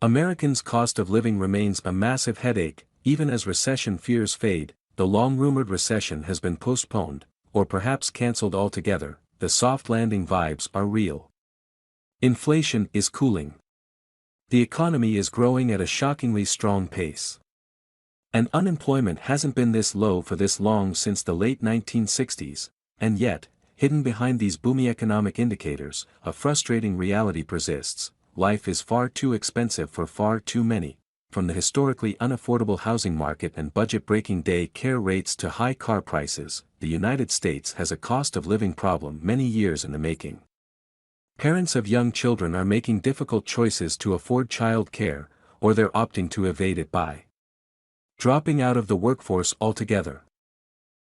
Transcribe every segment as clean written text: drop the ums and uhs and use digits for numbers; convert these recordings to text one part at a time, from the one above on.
Americans' cost of living remains a massive headache, even as recession fears fade. The long-rumored recession has been postponed, or perhaps cancelled altogether. The soft landing vibes are real. Inflation is cooling. The economy is growing at a shockingly strong pace. And unemployment hasn't been this low for this long since the late 1960s, and yet, hidden behind these boomy economic indicators, a frustrating reality persists. Life is far too expensive for far too many. From the historically unaffordable housing market and budget-breaking day care rates to high car prices, the United States has a cost of living problem many years in the making. Parents of young children are making difficult choices to afford child care, or they're opting to evade it by dropping out of the workforce altogether.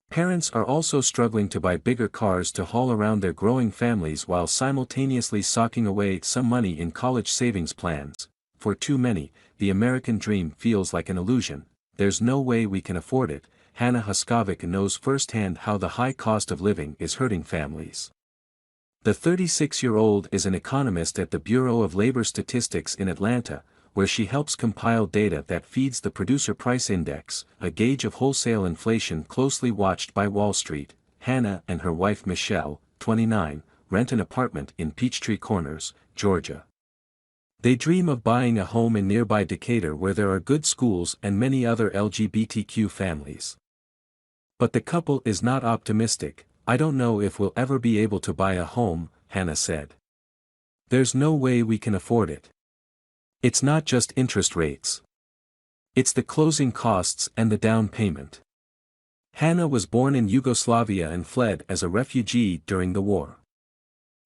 Parents are also struggling to buy bigger cars to haul around their growing families while simultaneously socking away some money in college savings plans. For too many, the American dream feels like an illusion. There's no way we can afford it. Hannah Huskovic knows firsthand how the high cost of living is hurting families. The 36-year-old is an economist at the Bureau of Labor Statistics in Atlanta, where she helps compile data that feeds the Producer Price Index, a gauge of wholesale inflation closely watched by Wall Street. Hannah and her wife Michelle, 29, rent an apartment in Peachtree Corners, Georgia. They dream of buying a home in nearby Decatur where there are good schools and many other LGBTQ families. But the couple is not optimistic. "I don't know if we'll ever be able to buy a home," Hannah said. "There's no way we can afford it. It's not just interest rates. It's the closing costs and the down payment." Hannah was born in Yugoslavia and fled as a refugee during the war.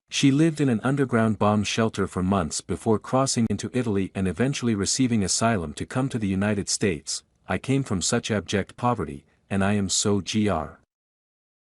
She lived in an underground bomb shelter for months before crossing into Italy and eventually receiving asylum to come to the United States. "I came from such abject poverty, and I am so gr.